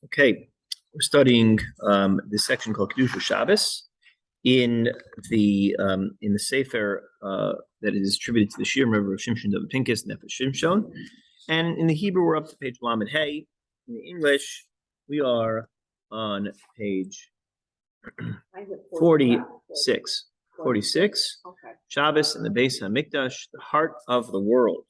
Okay, we're studying this section called Kedusha Shabbos in the Sefer that is distributed to the Shir River of Shimshon David Pincus Nefesh Shimshon, and in the Hebrew we're up to page Lamed Hey. In the English we are on page 46. 46. Okay. Shabbos and the Beis Hamikdash, the heart of the world.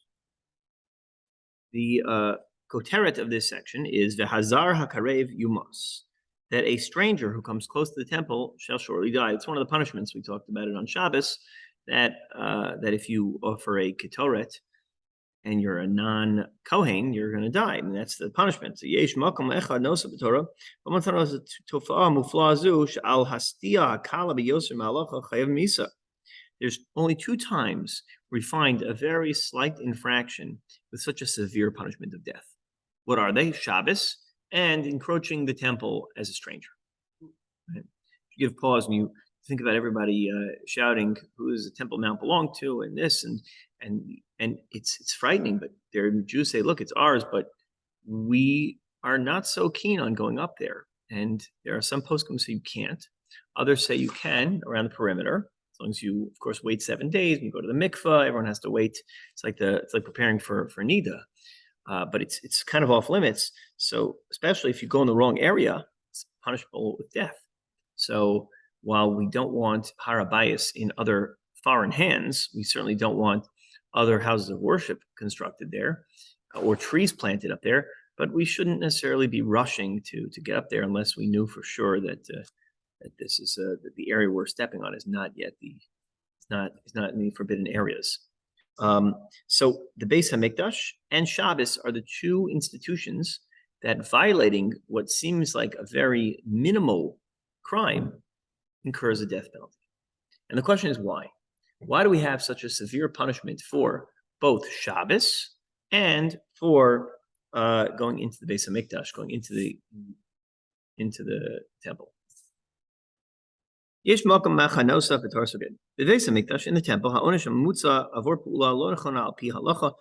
The koteret of this section is V'hazar hakarev yumas, that a stranger who comes close to the temple shall surely die. It's one of the punishments. We talked about it on Shabbos, that if you offer a ketoret and you're a non-kohen, you're going to die. I mean, that's the punishment. So yesh makom echad nosa b'torah, v'matzanos tofa'ah mufla zu she'al hastia hakala b'yoser ma'alacha chayav misa. There's only two times we find a very slight infraction with such a severe punishment of death. What are they? Shabbos and encroaching the temple as a stranger. Right? You give pause and you think about everybody shouting, "Who does the Temple Mount belong to?" and this and it's frightening. But there, Jews say, "Look, it's ours," but we are not so keen on going up there. And there are some poskim say you can't. Others say you can around the perimeter. As long as you, of course, wait 7 days. When you go to the mikvah, everyone has to wait. It's like preparing for nida, but it's kind of off limits. So especially if you go in the wrong area, it's punishable with death. So while we don't want harabayas in other foreign hands, we certainly don't want other houses of worship constructed there or trees planted up there. But we shouldn't necessarily be rushing to get up there unless we knew for sure that this is that the area we're stepping on is not yet it's not in the forbidden areas. So the Beis Hamikdash and Shabbos are the two institutions that, violating what seems like a very minimal crime, incurs a death penalty. And the question is why? Why do we have such a severe punishment for both Shabbos and for going into the Beis Hamikdash, going into the temple? Yesh makom machanosa v'tarsuged. The Beis Hamikdash in the temple, ha'onish hamutza avor pu'ula lo nechona al pi halacha,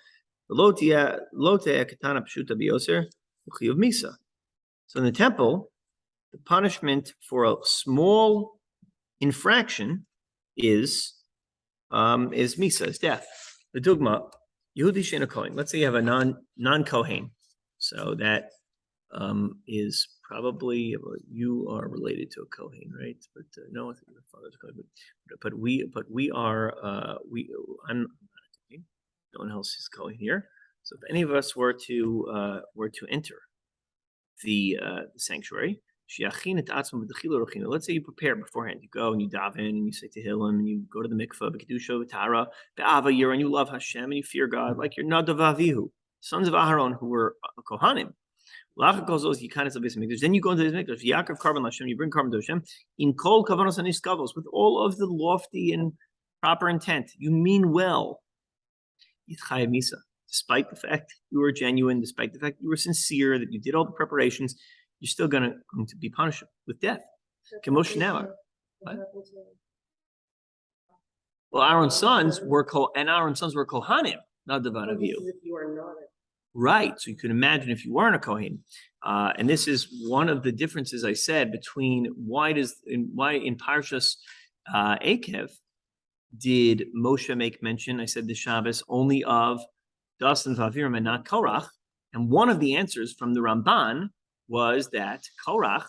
lo te'eh ketana pshuta b'yoser u'chiyuv misa. So in the temple, the punishment for a small infraction is misa, is death. The dugma, Yehudi she'eino kohen. Let's say you have a non-kohen, so that is probably, you are related to a kohen, right? But no, I think your father's a kohen. But we are I'm not a kohen. No one else is kohen here. So if any of us were to enter the sanctuary, let's say you prepare beforehand. You go and you daven and you say Tehillim and you go to the mikvah, b'kedusha, b'tara, be'ava, and you love Hashem and you fear God, like your Nadav Avihu, sons of Aharon who were Kohanim. Then you go into the mikdash, Yaakov carbon Hashem, you bring carbon to Hashem, in kol kavanos aniskavos, with all of the lofty and proper intent. You mean well. Despite the fact you were genuine, despite the fact you were sincere, that you did all the preparations, you're still going to be punished with death. Well, Aaron's sons were Kohanim, not the Vanaviyu. Right. So you can imagine if you weren't a Kohen. And this is one of the differences I said between why in Parshas Akev did Moshe make mention, I said the Shabbos, only of Das and Vavirim and not Korach. And one of the answers from the Ramban was that Korach,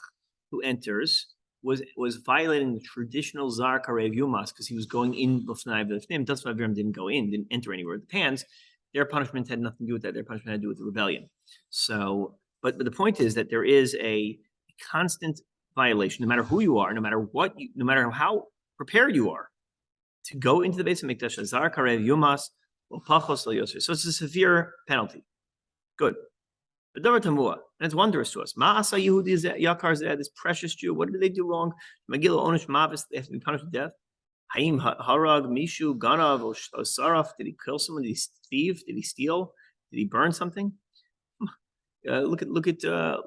who enters, was violating the traditional Zar Karev Yumas because he was going in B'fnai V'fnim. Das and Vavirim didn't go in, didn't enter anywhere with the pans. Their punishment had nothing to do with that. Their punishment had to do with the rebellion. So, but the point is that there is a constant violation, no matter who you are, no matter how prepared you are, to go into the Beis Hamikdash, Azar Karev Yumas, Pachos Lo Yoser. So it's a severe penalty. Good. But Davar Tamua, and it's wondrous to us. Ma'asa Yehudi Yakar Zeh, this precious Jew. What did they do wrong? Megillah Onish Mavis, they have to be punished with death. Haim Harag, Mishu, Ganav, or Saraf, did he kill someone? Did he thieve? Did he steal? Did he burn something? Look at the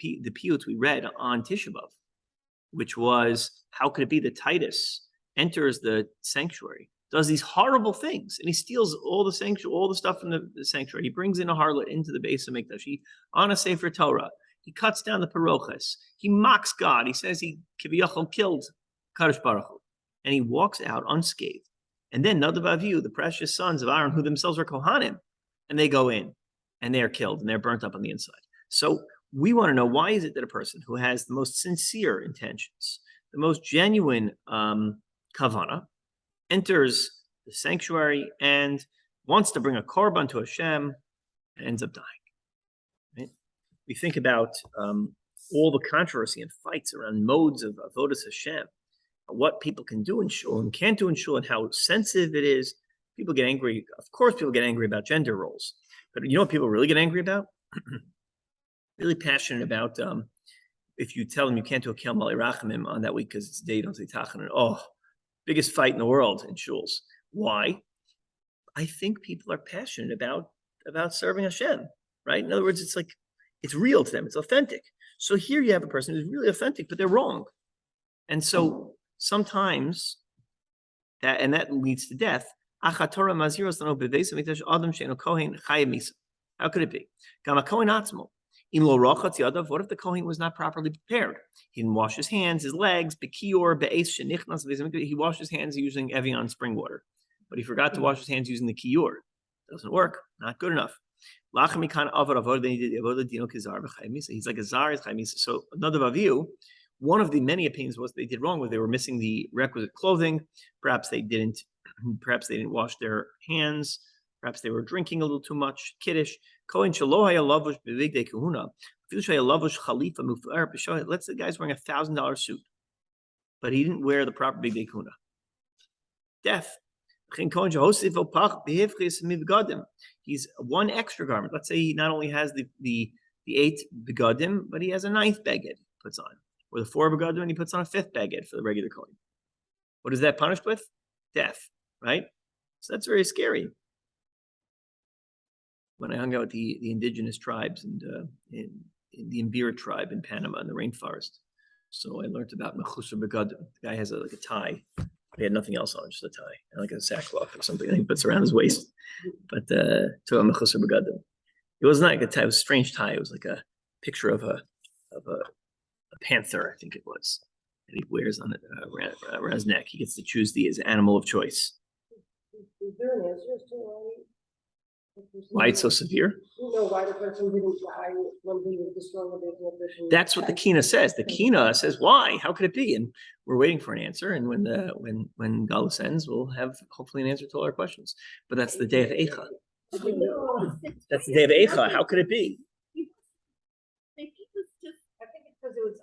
piyut we read on Tisha B'Av, which was, how could it be that Titus enters the sanctuary, does these horrible things, and he steals all the sanctuary, all the stuff from the sanctuary. He brings in a harlot into the Beis Hamikdash on a Sefer Torah. He cuts down the paroches. He mocks God. He says he kiviyachol killed Kadosh Baruch Hu, and he walks out unscathed. And then Nadav Avihu, the precious sons of Aaron, who themselves are Kohanim, and they go in and they are killed and they're burnt up on the inside. So we want to know, why is it that a person who has the most sincere intentions, the most genuine kavana, enters the sanctuary and wants to bring a korban to Hashem and ends up dying? Right? We think about all the controversy and fights around modes of avodas Hashem, what people can do in shul and can't do in shul, and how sensitive it is. People get angry. Of course, people get angry about gender roles, but you know what people really get angry about? Really passionate about if you tell them you can't do a kel malei rachamim on that week because it's a day you don't say tachanun. Oh, biggest fight in the world in shuls. Why? I think people are passionate about serving Hashem, right? In other words, it's like, it's real to them. It's authentic. So here you have a person who's really authentic, but they're wrong. And so sometimes that leads to death. How could it be? What if the Kohen was not properly prepared? He didn't wash his hands, his legs. He washed his hands using Evian spring water, but he forgot to wash his hands using the kiyor. Doesn't work. Not good enough. He's like a zar. So another Avihu, one of the many opinions was they did wrong, was they were missing the requisite clothing. Perhaps they didn't wash their hands. Perhaps they were drinking a little too much. Kiddush. Let's say the guy's wearing $1,000 suit, but he didn't wear the proper big kahuna. Death. He's one extra garment. Let's say he not only has the 8 begadim, but he has a 9th beged he puts on, or the 4 begadim, and he puts on a 5th beged for the regular Kohen. What is that punished with? Death, right? So that's very scary. When I hung out with the indigenous tribes and in the Imbira tribe in Panama in the rainforest, so I learned about mechusar begadim. The guy has like a tie. He had nothing else on, just a tie, and like a sackcloth or something that he puts around his waist. But to a mechusar begadim, it was not like a tie. It was a strange tie. It was like a picture of a panther, I think it was, that he wears on it around his neck. He gets to choose his animal of choice. Is there an answer as to why it's so severe? Why the person didn't die when he was destroying the business. That's what the Kina says. The Kina says, why? How could it be? And we're waiting for an answer. And when Galus ends, we'll have hopefully an answer to all our questions. But that's the day of Eicha. That's the day of Eicha. How could it be? I think it's because it was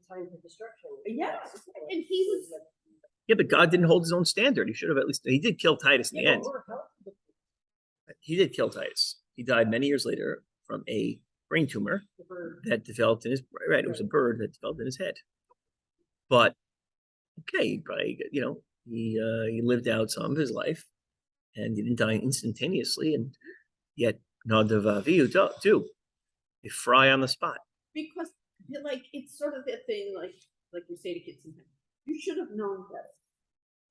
time for destruction. Yes, and he was. Yeah, but God didn't hold his own standard. He should have at least. He did kill Titus in the end. He did kill Titus. He died many years later from a brain tumor that developed in his right. It was a bird that developed in his head. But okay, probably he lived out some of his life, and he didn't die instantaneously. And yet Nadav Avihu do. They fry on the spot. Because it's sort of that thing like we say to kids sometimes. You should have known better.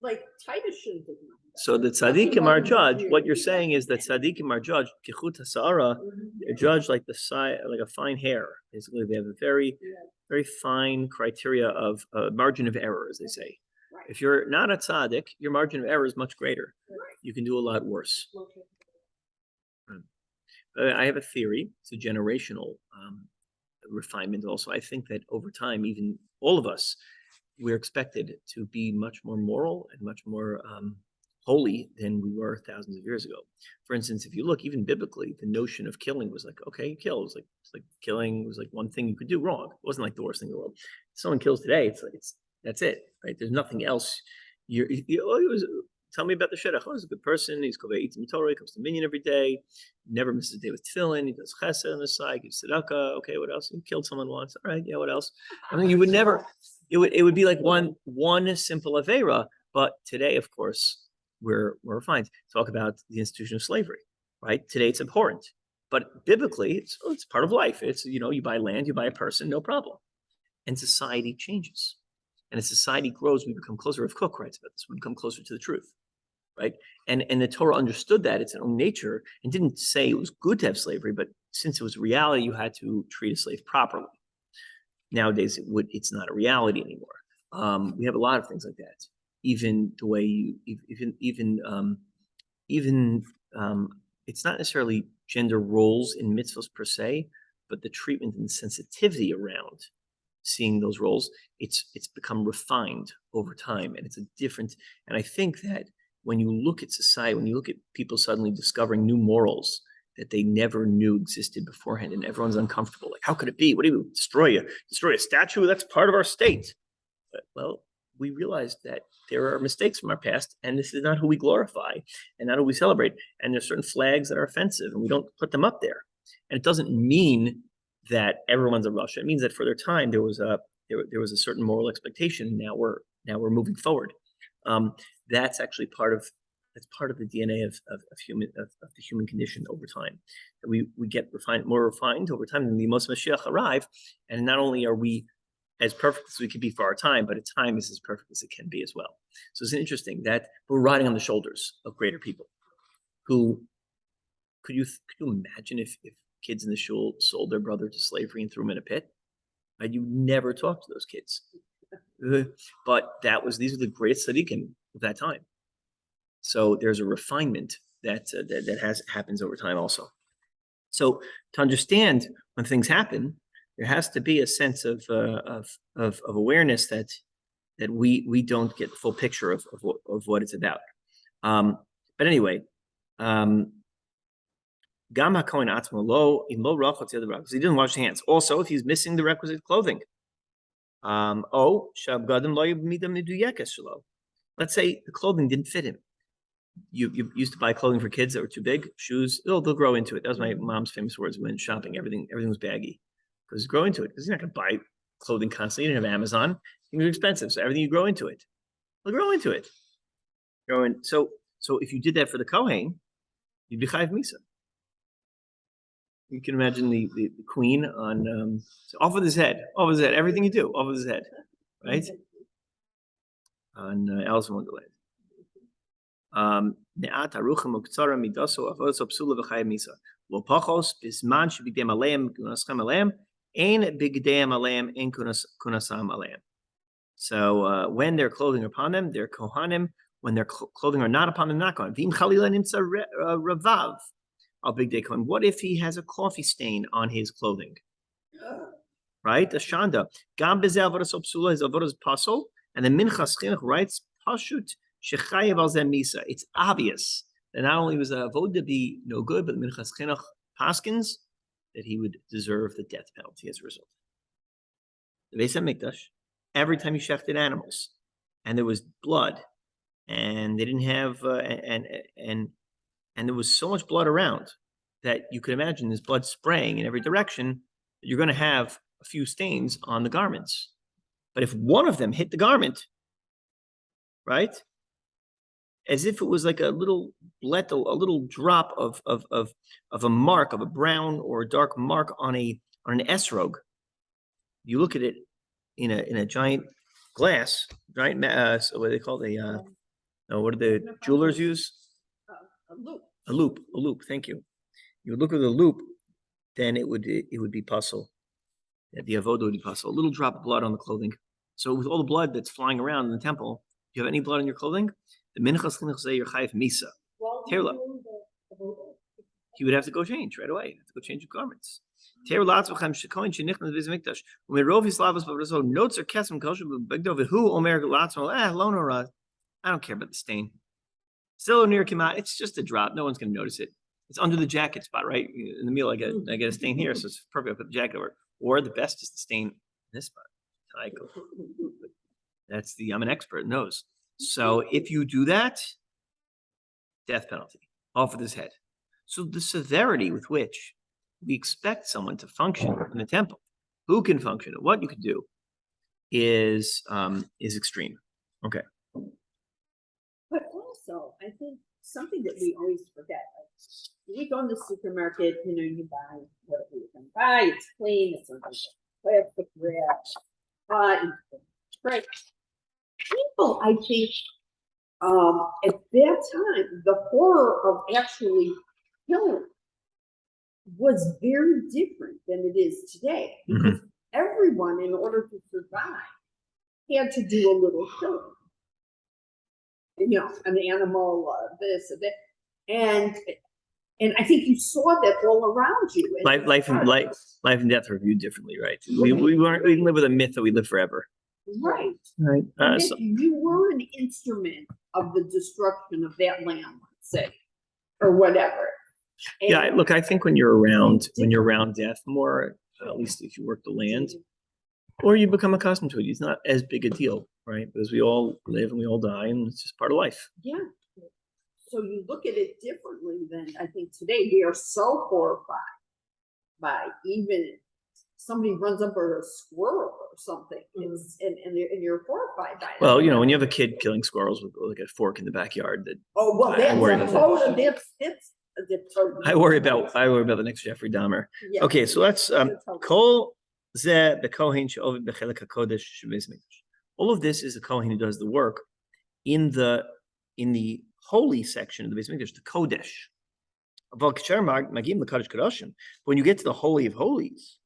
Like Titus shouldn't have known. So the tzaddikim are judged. What you're saying is that tzaddikim are judged. Kichut hasa'ara, they're judged like like a fine hair. Basically, they have a very, very fine criteria of margin of error, as they say. Right. If you're not a tzaddik, your margin of error is much greater. Right. You can do a lot worse. I have a theory. It's a generational refinement. Also, I think that over time, even all of us, we're expected to be much more moral and much more holy than we were thousands of years ago. For instance, if you look even biblically, the notion of killing was like, okay, you kill. It's like killing was like one thing you could do wrong. It wasn't like the worst thing in the world. If someone kills today, that's it, right? There's nothing else. Tell me about the shidduch. Oh, he's a good person. He's eats Torah. He comes to minyan every day. Never misses a day with tefillin. He does chesed on the side. Gives tzedakah. Okay, what else? He killed someone once. All right, yeah. What else? I mean, you would never. It would be like one simple avera. But today, of course, we're refined. Talk about the institution of slavery, right? Today, it's abhorrent. But biblically, it's part of life. It's you buy land, you buy a person, no problem. And society changes. And as society grows, we become closer. If Cook writes about this, we become closer to the truth. right? And the Torah understood that its own nature and didn't say it was good to have slavery, but since it was a reality, you had to treat a slave properly. Nowadays, it's not a reality anymore. We have a lot of things like that. Even the way it's not necessarily gender roles in mitzvahs per se, but the treatment and the sensitivity around seeing those roles, it's become refined over time, and it's a different. And I think that when you look at society, when you look at people suddenly discovering new morals that they never knew existed beforehand, and everyone's uncomfortable, like, how could it be? What do you destroy a statue? That's part of our state. But, well, we realized that there are mistakes from our past, and this is not who we glorify and not who we celebrate. And there's certain flags that are offensive, and we don't put them up there. And it doesn't mean that everyone's a Russia. It means that for their time there was a certain moral expectation. And now we're moving forward. That's actually part of the DNA of the human condition over time. We get more refined over time, and the Mos Mashiach arrive, and not only are we as perfect as we can be for our time, but a time is as perfect as it can be as well. So it's interesting that we're riding on the shoulders of greater people. Who could you imagine if kids in the shul sold their brother to slavery and threw him in a pit? And you never talk to those kids. But these are the greatest tzaddikim of that time. So there's a refinement that happens over time also. So to understand when things happen, there has to be a sense of awareness that we don't get the full picture of what it's about. But anyway, Gam HaKohen Atzmo lo im lo rachot yadav because he didn't wash his hands. Also, if he's missing the requisite clothing, shabgadim lo midam meduyekes shelo. Let's say the clothing didn't fit him. You used to buy clothing for kids that were too big, shoes. They'll grow into it. That was my mom's famous words when shopping. Everything was baggy because grow into it. Because you're not going to buy clothing constantly. You didn't have Amazon. Things are expensive, so everything you grow into it. They'll grow into it. So if you did that for the Kohen, you'd be chayiv misa. You can imagine the queen on off with his head, everything you do, off with his head, right? On Alice in Wonderland. Ne'at aruchim uktzara midaso avodas psula v'chayiv misa. Lo pachos bisman shebigdem aleim kunaschem aleim ein bigdem aleim ein kunasam aleim. So when their clothing are upon them, they're kohanim. When their clothing are not upon them, not kohanim. V'im chalila nimtza ravav. Big day Kohen. What if he has a coffee stain on his clothing? Right? A shanda. Gam bezel avodas psula, his avodas pasol, and the Minchas Chinuch writes pashut shechayev al zeh misa. It's obvious that not only was the avodah be no good, but the Minchas Chinuch paskins that he would deserve the death penalty as a result. The Beis HaMikdash, every time you shechted animals, and there was blood, and they didn't have and there was so much blood around that you could imagine this blood spraying in every direction, that you're going to have a few stains on the garments. But if one of them hit the garment, right, as if it was like a little drop of a mark, of a brown or a dark mark on an esrog, you look at it in a giant glass, so what do they call what do the jewelers use? A loop. Thank you. You would look at the loop, then it would be puzzle. The avodah would be puzzle. A little drop of blood on the clothing. So with all the blood that's flying around in the temple, do you have any blood on your clothing? The Minchas Chinuch say you're chayiv misa. He would have to go change right away. Have to go change your garments. Notes are kesem kosher begdov who omer latzmo I don't care about the stain. Still near Kimat, it's just a drop. No one's going to notice it. It's under the jacket spot, right? In the meal, I get a stain here, so it's perfect. I put the jacket over. Or the best is the stain in this spot. I'm an expert in those. So if you do that, death penalty, off with his head. So the severity with which we expect someone to function in the temple, who can function, and what you can do, is extreme. Okay. But also, I think something that we always forget, like, we go in the supermarket, you buy whatever you can buy, it's clean, it's plastic wrap, right? People, I think, At that time, the horror of actually killing was very different than it is today. Because everyone, in order to survive, had to do a little killing. You know, an animal, this, that, and I think you saw that all around you. Life and death are viewed differently, right? We didn't live with a myth that we live forever. Right. Right. And that you were an instrument of the destruction of that land, let's say, or whatever. And Yeah, look, I think when you're around death more, at least if you work the land, or you become accustomed to it, it's not as big a deal, right? Because we all live and we all die, and it's just part of life. yeah. So you look at it differently than I think today. We are so horrified by even somebody runs up or a squirrel or something, and you're horrified by it. Well, you know, when you have a kid killing squirrels with like a fork in the backyard, that Oh well, I worry about that's I worry about the next Jeffrey Dahmer. yeah. Okay, so let's Kol Zeh the Kohen she'ovid b'chelik hakodesh shebeis mikdash. All of this is the Kohen who does the work in the holy section of the Beis Mikdash, the Kodesh. When you get to the Holy of Holies,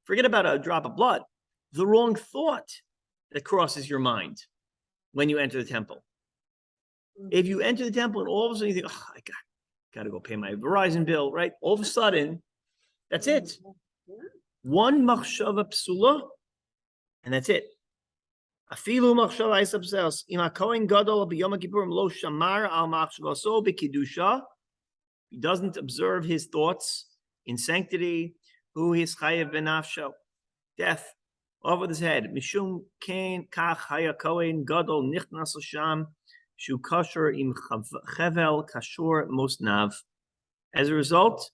forget about a drop of blood. The wrong thought that crosses your mind when you enter the temple. If you enter the temple and all of a sudden you think, oh, I got to go pay my Verizon bill, right? All of a sudden, that's it. One machshava psula, and that's it. Afilu machshava isabzels. Im hakohen gadol b'yom kippurim lo shamar al machshavaso b'kiddusha. He doesn't observe his thoughts in sanctity. Hu his chayev benafsho. Death over his head. Mishum kain kach haya kohen gadol nichnas l'sham shu kosher im chevel kashur mosnav. As a result,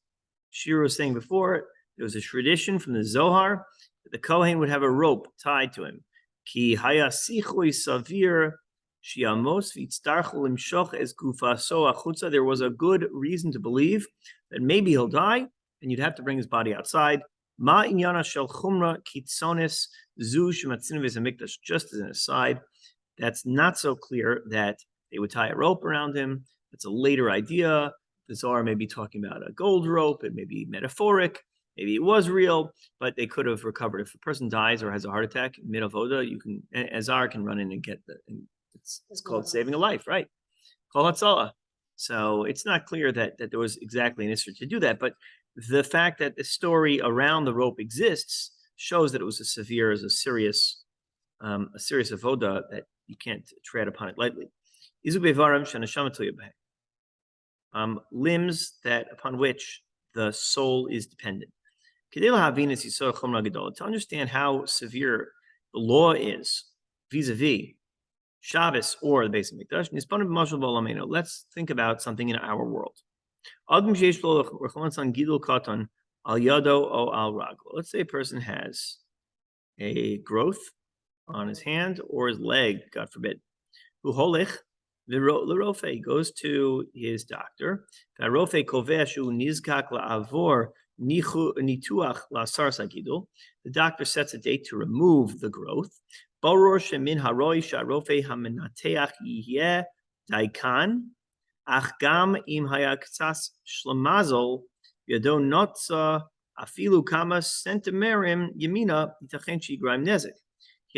Shira was saying before, there was a tradition from the Zohar that the Kohen would have a rope tied to him. Ki haya sichui savir shiamos v'tzdarchu limshoch es gufaso achutza. There was a good reason to believe that maybe he'll die, and you'd have to bring his body outside. Ma inyana shel chumra kitzonis zu shematzinu v'zamikdash. Just as an aside, that's not so clear that they would tie a rope around him. It's a later idea. The Zohar may be talking about a gold rope. It may be metaphoric. Maybe it was real, but they could have recovered. If a person dies or has a heart attack mid avoda, you can Azar can run in and get it's called saving a life, right? Kol hatzala. So it's not clear that there was exactly an issue to do that, but the fact that the story around the rope exists shows that it was a serious avoda that you can't tread upon it lightly. Limbs that upon which the soul is dependent. To understand how severe the law is vis-a-vis Shabbos or the Beis Mikdash, let's think about something in our world. Let's say a person has a growth on his hand or his leg, God forbid. He goes to his doctor. The doctor sets a date to remove the growth. He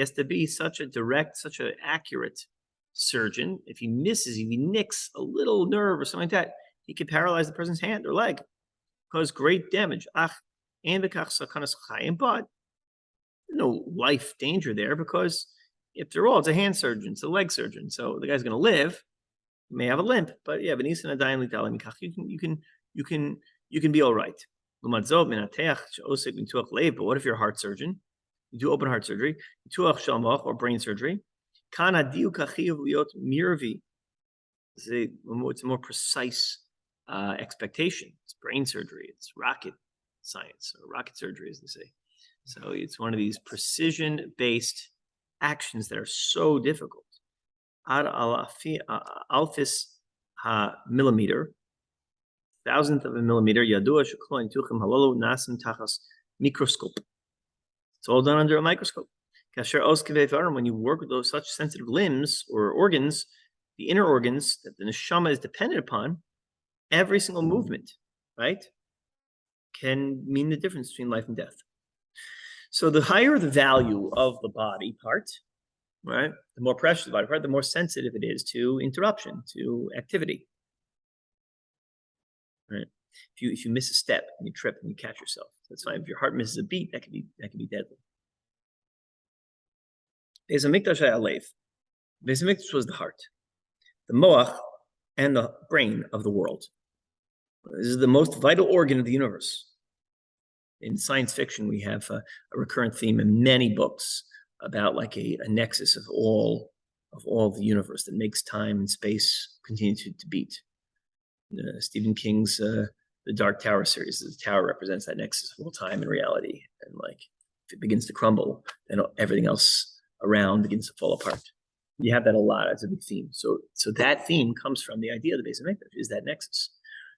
has to be such an accurate surgeon. If he nicks a little nerve or something like that, he could paralyze the person's hand or leg, cause great damage. But no life danger there, because after all, it's a hand surgeon, it's a leg surgeon. So the guy's going to live, may have a limp, but yeah, you can be all right. But what if you're a heart surgeon? You do open heart surgery, or brain surgery. It's a more precise expectation. It's brain surgery. It's rocket science or rocket surgery, as they say. So it's one of these precision-based actions that are so difficult. Alphys millimeter, thousandth of a millimeter. Microscope. It's all done under a microscope. When you work with those such sensitive limbs or organs, the inner organs that the neshama is dependent upon, every single movement, right, can mean the difference between life and death. So the higher the value of the body part, right, the more precious the body part, the more sensitive it is to interruption, to activity. Right? If you miss a step and you trip and you catch yourself, that's fine. If your heart misses a beat, that could be deadly. Beis Hamikdash ha'alev. Beis Hamikdash was the heart, the moach, and the brain of the world. This is the most vital organ of the universe. In science fiction, we have a recurrent theme in many books about like a nexus of all the universe that makes time and space continue to beat. Stephen King's The Dark Tower series, the tower represents that nexus of all time and reality. And like, if it begins to crumble, then everything else around begins to fall apart. You have that a lot as a big theme. So that theme comes from the idea of the Beis Hamikdash, is that nexus.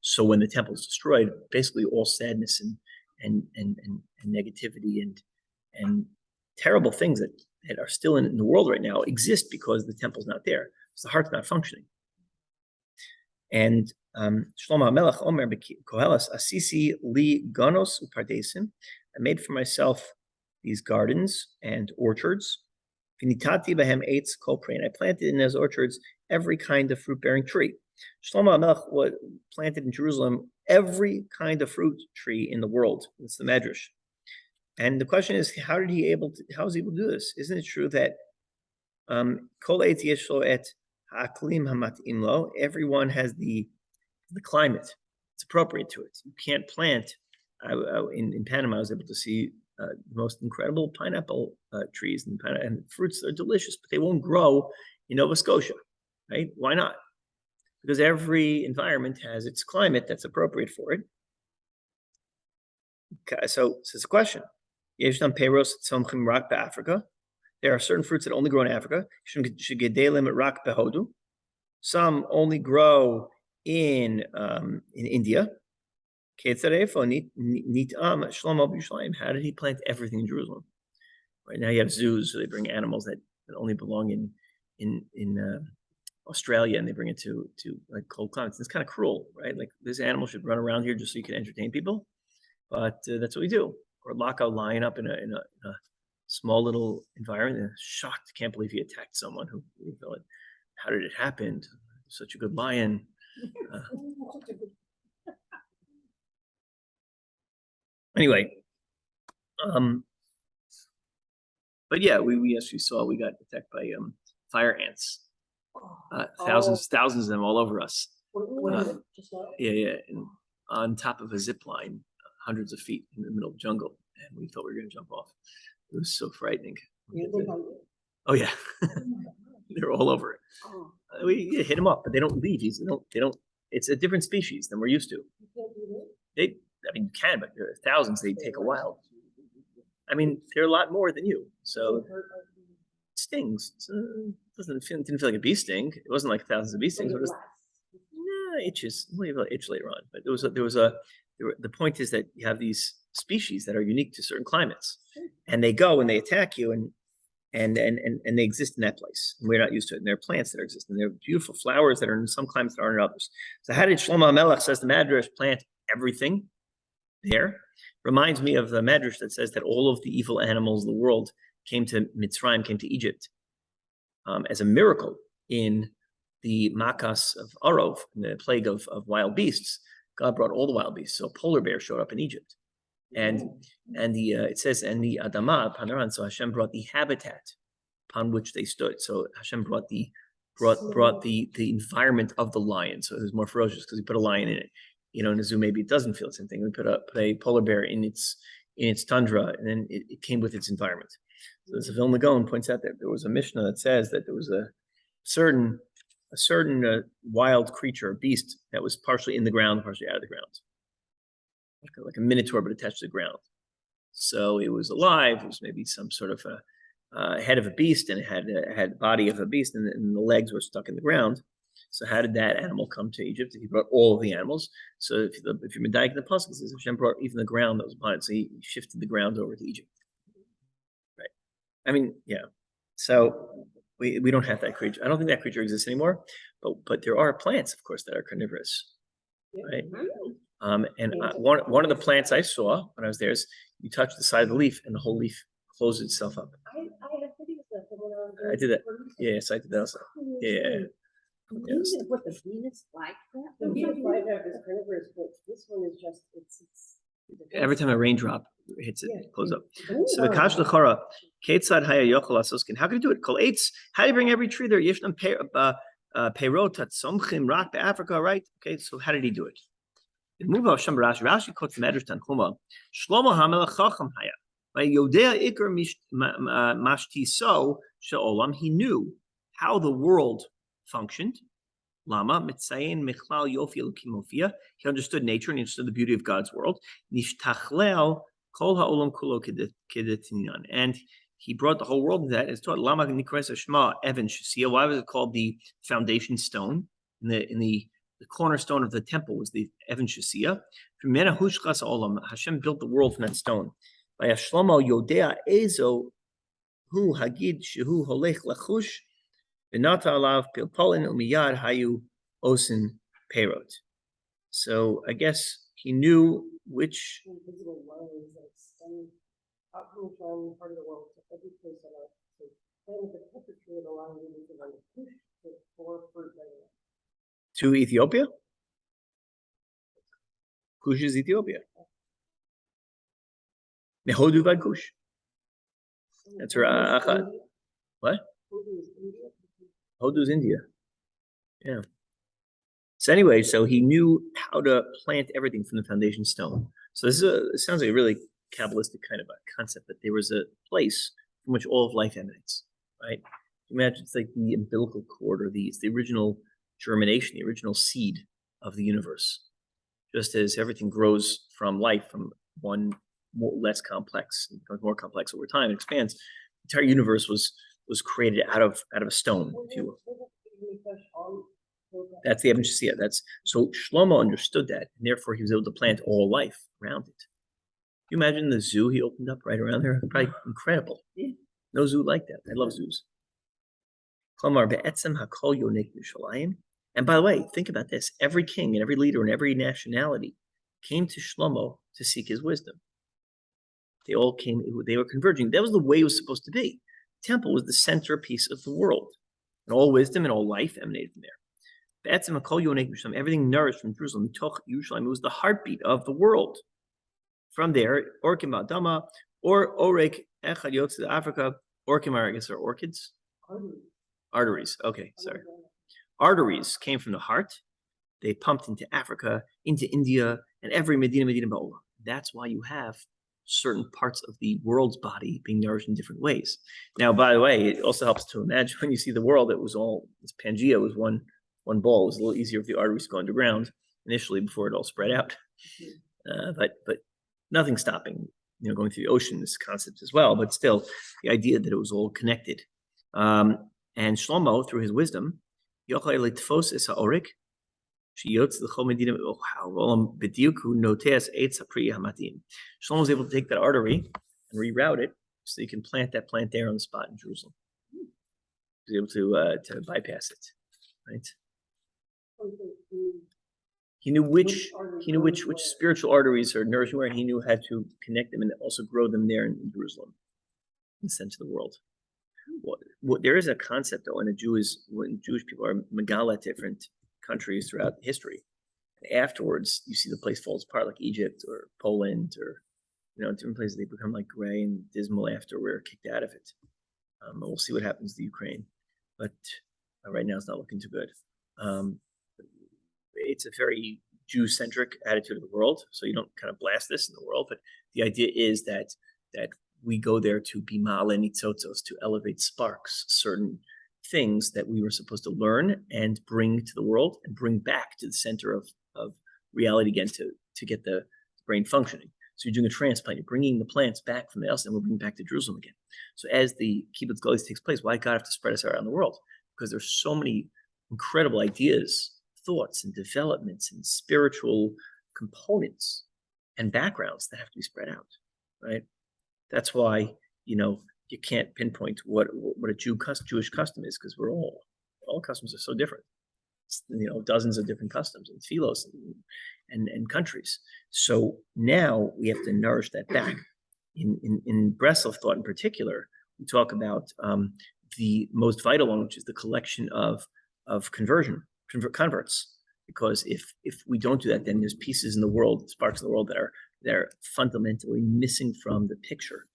So when the temple is destroyed, basically all sadness and negativity and terrible things that are still in the world right now exist because the temple's not there. So the heart's not functioning. And Shlomo HaMelech Omer Koheles Asisi li ganos upardesim. I made for myself these gardens and orchards. V'nitati behem eitz kol prain. I planted in those orchards every kind of fruit-bearing tree. Shlomo HaMelech planted in Jerusalem every kind of fruit tree in the world. It's the Medrash. And the question is, how is he able to do this? Isn't it true that kol eitz yesh lo et ha'aklim hamatim lo? Everyone has the climate. It's appropriate to it. You can't plant. In Panama, I was able to see the most incredible pineapple trees and fruits. They're delicious, but they won't grow in Nova Scotia, right? Why not? Because every environment has its climate that's appropriate for it. Okay, so it's a question. Africa. There are certain fruits that only grow in Africa. Some only grow in India. How did he plant everything in Jerusalem? Right now you have zoos, so they bring animals that only belong in Australia, and they bring it to like cold climates. It's kind of cruel, right? Like this animal should run around here just so you can entertain people, but that's what we do. Or lock a lion up in a small little environment. And shocked, can't believe he attacked someone who thought, how did it happen? Such a good lion. Anyway, but yeah, we actually saw we got attacked by fire ants. Thousands of them all over us. Yeah, and on top of a zip line, hundreds of feet in the middle of the jungle, and we thought we were going to jump off. It was so frightening. Oh yeah, they're all over it. We hit them up, but they don't leave. They don't. It's a different species than we're used to. You can, but there are thousands. They take a while. I mean, they're a lot more than you, so it stings. So it didn't feel like a bee sting. It wasn't like thousands of bee stings. Itches. We'll have an itch later on. But the point is that you have these species that are unique to certain climates, and they go and they attack you, and they exist in that place. And we're not used to it. And there are plants that exist, and there are beautiful flowers that are in some climates that aren't in others. So how did Shlomo HaMelech, says the Medrash, plant everything there? Reminds me of the Medrash that says that all of the evil animals of the world came to Mitzrayim, came to Egypt as a miracle in the Makas of Arov, the plague of wild beasts. God brought all the wild beasts. So a polar bear showed up in Egypt. And it says, and the Adamah, Panaran, so Hashem brought the habitat upon which they stood. So Hashem brought the environment of the lion. So it was more ferocious because he put a lion in it. In a zoo, maybe it doesn't feel the same thing. We put a polar bear in its tundra, and then it came with its environment. So as Vilna Gaon points out, that there was a Mishnah that says that there was a certain wild creature, beast, that was partially in the ground, partially out of the ground, like a minotaur, but attached to the ground. So it was alive. It was maybe some sort of a head of a beast, and it had the body of a beast, and the legs were stuck in the ground. So how did that animal come to Egypt? He brought all of the animals. So if you're medayik the pasuk, it says Hashem brought even the ground that was upon it. So he shifted the ground over to Egypt. Right. I mean, yeah. So we don't have that creature. I don't think that creature exists anymore. But there are plants, of course, that are carnivorous, right? And one of the plants I saw when I was there is you touch the side of the leaf and the whole leaf closes itself up. I have videos of them when I was I did that. Yes, I did that also. Yeah. Yes. Even what the Venus flytrap? The Venus flytrap is carnivorous, but this one is just, it's. Every time a raindrop hits it, Yeah. it closes up. Ooh. So the kash lechora, ketzad haya yochel asoskin. How can you do it? Kol eitz. How do you bring every tree there? Yishnam peirot tzomchim rak Africa, right? Okay, so how did he do it? Move on. Sham Rashi. Rashi quotes the Medrash Tanchuma. Shlomo HaMelech Chacham haya. By Yodea Iker Mashtiso She'olam. He knew how the world functioned. Lama mitzayin michlal yofi elukimofia. He understood nature and he understood the beauty of God's world. Nishtachlel kol ha'olam kulo kedetinyan. And he brought the whole world to that. It's taught Lama nikres Shema Evan Shasia. Why was it called the foundation stone? In the cornerstone of the temple was the Evan Shasia. From Mena Hushkas Olam, Hashem built the world from that stone. By Shlomo Yodea Ezo Hu Hagid Shehu Holech Lachush. So I guess he knew which. Invisible lines that extend out from one part of the world to every place on earth. So then the temperature of the line is going to push the four fruit layer. To Ethiopia? Kush is Ethiopia. Mehodu vad Kush. That's right. What? Hodu is India. Yeah. So anyway, so he knew how to plant everything from the foundation stone. So this is it sounds like a really Kabbalistic kind of a concept that there was a place from which all of life emanates, right? Imagine it's like the umbilical cord or the original germination, the original seed of the universe. Just as everything grows from life, from one less complex, it becomes more complex over time, it expands. The entire universe was created out of a stone, if you will. That's the Evan Shasia. That's so Shlomo understood that, and therefore he was able to plant all life around it. Can you imagine the zoo he opened up right around there? Probably incredible. Yeah. No zoo like that. I love zoos. And by the way, think about this. Every king and every leader and every nationality came to Shlomo to seek his wisdom. They all came, they were converging. That was the way it was supposed to be. The temple was the centerpiece of the world. And all wisdom and all life emanated from there. Everything nourished from Jerusalem. It was the heartbeat of the world. From there, Orkim Adama, or Orek Echad Yotz Africa, Orkim, I guess, are orchids? Arteries. Okay, sorry. Arteries came from the heart. They pumped into Africa, into India, and every Medina Ba'olam. That's why you have certain parts of the world's body being nourished in different ways. Now, by the way, it also helps to imagine when you see the world, it was all, this Pangea was one ball. It was a little easier if the arteries go underground initially before it all spread out. But nothing stopping, going through the ocean, this concept as well. But still, the idea that it was all connected. And Shlomo, through his wisdom, Shlomo was able to take that artery and reroute it so you can plant that plant there on the spot in Jerusalem. He was able to bypass it, right? He knew which spiritual arteries are nourishing where, and he knew how to connect them and also grow them there in Jerusalem, in the sense of the world. Well, there is a concept though, when Jewish people are megala at different countries throughout history, and afterwards you see the place falls apart, like Egypt or Poland or different places. They become like gray and dismal after we're kicked out of it. We'll see what happens to Ukraine, but right now it's not looking too good. It's a very Jew-centric attitude of the world, so you don't kind of blast this in the world. But the idea is that we go there to be ma'ale nitzotzos, to elevate sparks, certain things that we were supposed to learn and bring to the world and bring back to the center of reality again to get the brain functioning. So you're doing a transplant, you're bringing the plants back from the else and we're bringing back to Jerusalem again. So as the Kibbutz Galus takes place, why God have to spread us around the world? Because there's so many incredible ideas, thoughts and developments and spiritual components and backgrounds that have to be spread out, right? That's why, you can't pinpoint what a Jewish custom is, because all customs are so different. It's, dozens of different customs and philos and countries. So now we have to nourish that back. In Breslov thought in particular, we talk about the most vital one, which is the collection of converts. Because if we don't do that, then there's pieces in the world, sparks in the world that are fundamentally missing from the picture,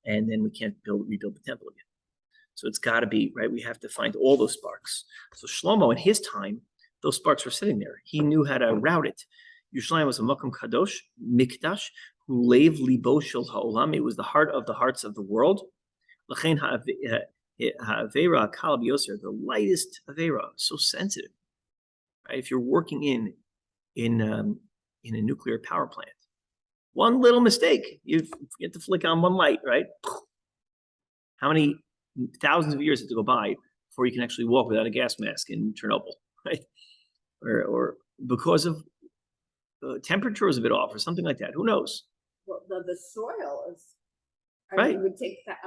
and then we can't rebuild the temple again. So it's got to be right. We have to find all those sparks. So Shlomo, in his time, those sparks were sitting there. He knew how to route it. Yerushalayim was a makom kadosh, mikdash, who leiv libo shel ha'olam. It was the heart of the hearts of the world. L'chein ha'avera kal b'yoser, the lightest avera, so sensitive. Right? If you're working in a nuclear power plant, one little mistake, you get to flick on one light, right? How many thousands of years have to go by before you can actually walk without a gas mask in Chernobyl, right? Or because of temperature is a bit off or something like that. Who knows? Well, the soil is, Right. It would take that.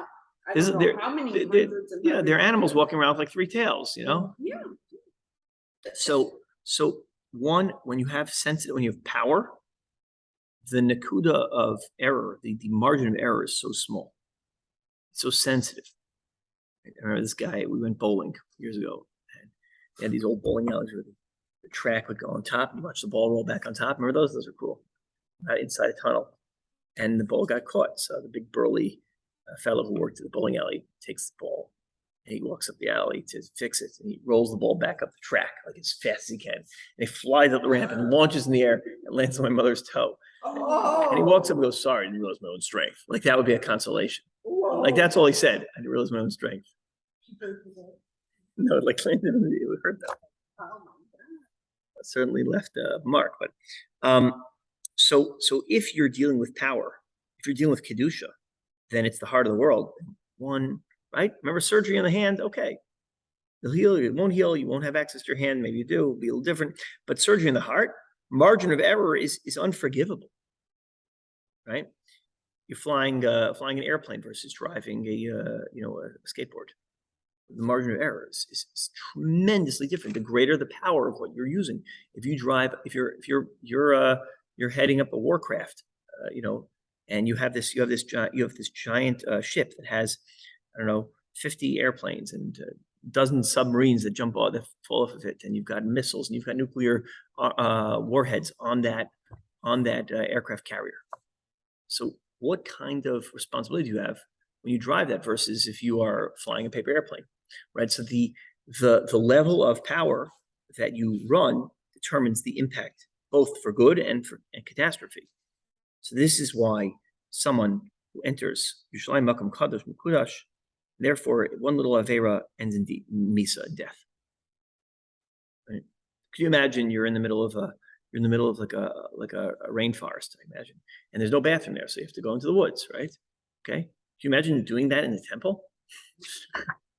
I Isn't don't know there- how many there- hundreds and Yeah, there are hundreds of animals years. walking around with like 3 tails, Yeah. So one, when you have power, the nakuda of error, the margin of error is so small. It's so sensitive. I remember this guy, we went bowling years ago, and they had these old bowling alleys where the track would go on top, and you watch the ball roll back on top. Remember those? Those are cool. Inside a tunnel. And the ball got caught. So the big burly fellow who worked at the bowling alley takes the ball, and he walks up the alley to fix it, and he rolls the ball back up the track like as fast as he can. And he flies up the ramp and launches in the air and lands on my mother's toe. Oh. And he walks up and goes, "Sorry, I didn't realize my own strength." Like that would be a consolation. Whoa. Like that's all he said. I didn't realize my own strength. No, like landed in the, it would hurt that. Oh my God. Certainly left a mark. But so if you're dealing with power, if you're dealing with kedusha, then it's the heart of the world. One, right? Remember surgery on the hand? Okay. It'll heal, it won't heal, you won't have access to your hand, maybe you do, it'll be a little different. But surgery in the heart, margin of error is unforgivable. Right? You're flying an airplane versus driving a skateboard. The margin of error is tremendously different. The greater the power of what you're using. If you're heading up a warcraft, and you have this giant ship that has, 50 airplanes and dozen submarines that fall off of it, and you've got missiles and you've got nuclear warheads on that aircraft carrier. So what kind of responsibility do you have when you drive that versus if you are flying a paper airplane, right? So the level of power that you run determines the impact, both for good and catastrophe. So this is why someone who enters Yerushalayim Makom Kadosh Mikudash, therefore one little avera ends in misa, death. Right? Could you imagine you're in the middle of like a rainforest, I imagine, and there's no bathroom there, so you have to go into the woods, right? Okay. Can you imagine doing that in the temple?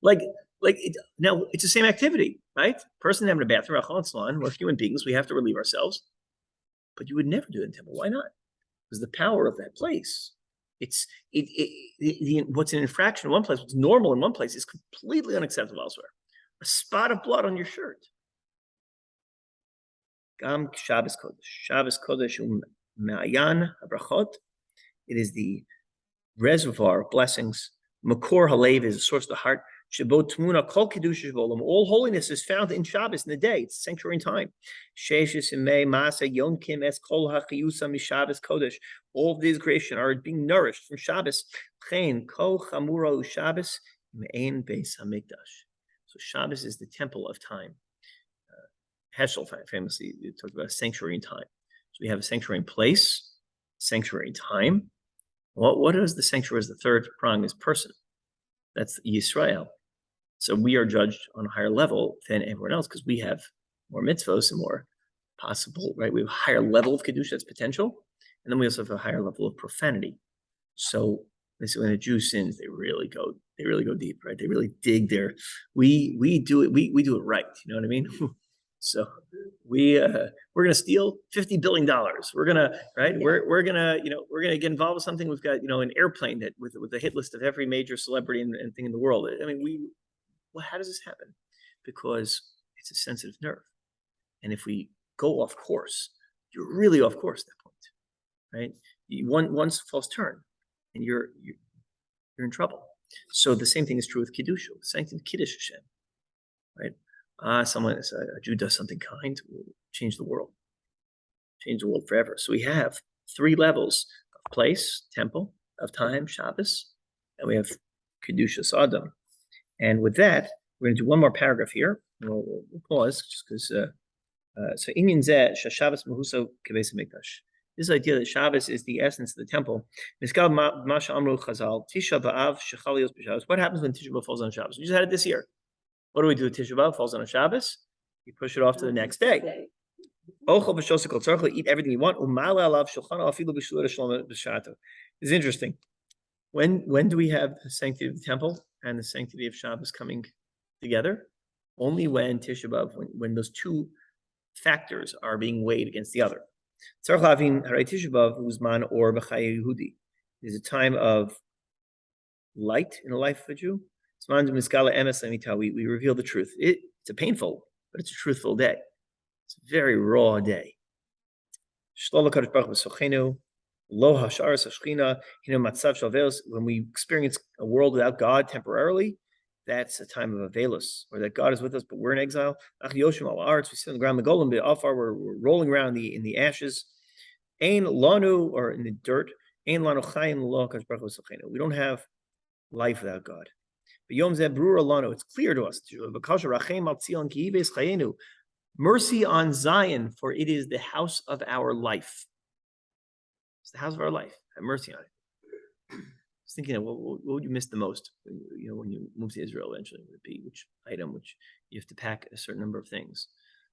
Now it's the same activity, right? Person having a bathroom, we're human beings, we have to relieve ourselves. But you would never do it in the temple. Why not? Because the power of that place, what's an infraction in one place, what's normal in one place is completely unacceptable elsewhere. A spot of blood on your shirt. Gam Shabbos Kodesh. Shabbos Kodesh Ma'ayan Habrachot. It is the reservoir of blessings. Makor Halev is the source of the heart. Shebo Tmuna Kol Kedusha Shvolam. All holiness is found in Shabbos in the day. It's sanctuary in time. Sheishis Imei Maasa Yom Kim Es Kol HaChiyusa MiShabbos Kodesh. All of these creation are being nourished from Shabbos. Chen Kol Chamura Shabbos Me'en Beis Hamikdash. So Shabbos is the temple of time. Heschel famously talked about a sanctuary in time. So we have a sanctuary in place, sanctuary in time. What is the sanctuary as the third prong is person? That's Yisrael. So we are judged on a higher level than everyone else because we have more mitzvos and more possible, right? We have a higher level of kedusha, that's potential, and then we also have a higher level of profanity. So when a Jew sins, they really go deep, right? They really dig there. We do it right. You know what I mean? So we're gonna steal $50 billion. We're gonna, right? We're gonna, we're gonna get involved with something. We've got, an airplane that with a hit list of every major celebrity and thing in the world. I mean, well, how does this happen? Because it's a sensitive nerve. And if we go off course, you're really off course at that point, right? One false turn and you're in trouble. So the same thing is true with Kiddush, sanctum Kiddush Hashem, right? A Jew does something kind, will change the world forever. So we have 3 levels of place, temple, of time, Shabbos, and we have Kedushas Adam. And with that, we're going to do one more paragraph here. We'll pause just because. So Inyan Zeh Shabbos Mehuso Kebeis Hamikdash. This idea that Shabbos is the essence of the temple. What happens when Tisha B'Av falls on Shabbos? We just had it this year. What do we do? Tisha B'Av falls on a Shabbos. You push it off to the next day. Eat everything you want. It's interesting. When do we have the sanctity of the temple and the sanctity of Shabbos coming together? Only when Tisha B'Av, when those 2 factors are being weighed against the other. There's a time of light in the life of a Jew. We reveal the truth. It's a painful, but it's a truthful day. It's a very raw day. When we experience a world without God temporarily, that's a time of avelus, or that God is with us, but we're in exile. We sit on the ground, the golem, we're rolling around in the ashes. Ein lanu, or in the dirt. Ein lanu chayim lo HaKadosh Baruch Hu v'sochenu. We don't have life without God. But Yom Zeh Brura lanu, it's clear to us. Mercy on Zion, for it is the house of our life. It's the house of our life. Have mercy on it. I was thinking, what would you miss the most? When you move to Israel eventually, would it be which item, which you have to pack a certain number of things?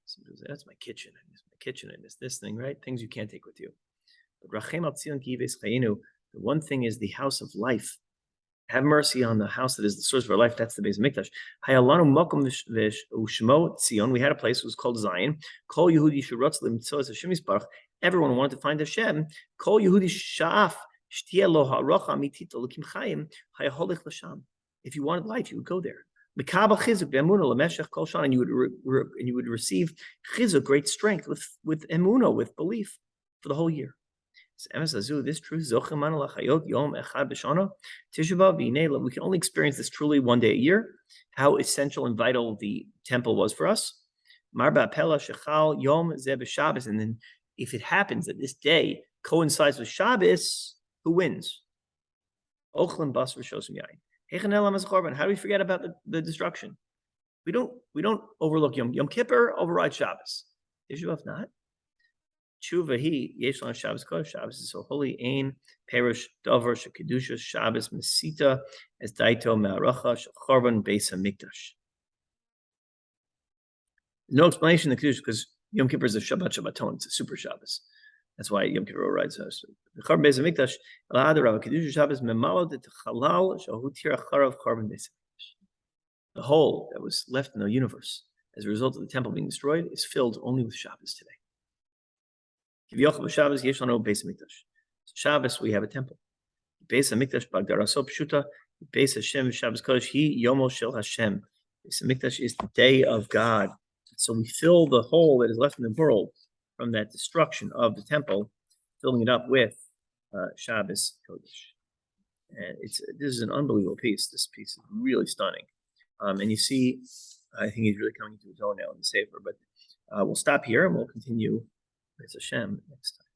Somebody says, that's my kitchen. I miss my kitchen. I miss this thing, right? Things you can't take with you. But Rachem al Tzion ki yives chayenu, the one thing is the house of life. Have mercy on the house that is the source of our life. That's the Beis Hamikdash. Hayalanu makom u'shmo Tzion. We had a place. It was called Zion. Kol Yehudi shurotz l'mitzvos Hashem yisparach. Everyone wanted to find Hashem. Kol Yehudi sha'af shtieh lo ha'rocha amitit l'kim chayim hayaholech l'sham. If you wanted life, you would go there. Mikabel chizuk be'emuna l'meshech kol shana, and you would receive chizuk, great strength, with emuna, with belief, for the whole year. This truth, we can only experience this truly one day a year, how essential and vital the temple was for us. And then if it happens that this day coincides with Shabbos, who wins? How do we forget about the destruction? We don't overlook Yom Kippur, override Shabbos. Tisha B'Av not. Tshuva yesh lan Shabbos Kodesh. Shabbos is so holy. Ein perush davar shekedusha Shabbos mesita as daito me'aracha shecharban beis hamikdash. No explanation in the Kedusha because Yom Kippur is a Shabbaton. It's a super Shabbos. That's why Yom Kippur overrides us. The Charbon Beis Hamikdash elad Rav Kedusha Shabbos memalod et chalal shahu tira charav Charbon Beis Hamikdash. The hole that was left in the universe as a result of the temple being destroyed is filled only with Shabbos today. Shabbos yesh lanu Beis Hamikdash. Shabbos we have a temple. Beis Hamikdash b'agdaraso pshuta. Beis Hashem Shabbos Kodesh hi yomo shel Hashem. Beis Hamikdash is the day of God. So we fill the hole that is left in the world from that destruction of the temple, filling it up with Shabbos Kodesh. And this is an unbelievable piece. This piece is really stunning. And you see, I think he's really coming into his own now in the Sefer. But we'll stop here and we'll continue with Hashem next time.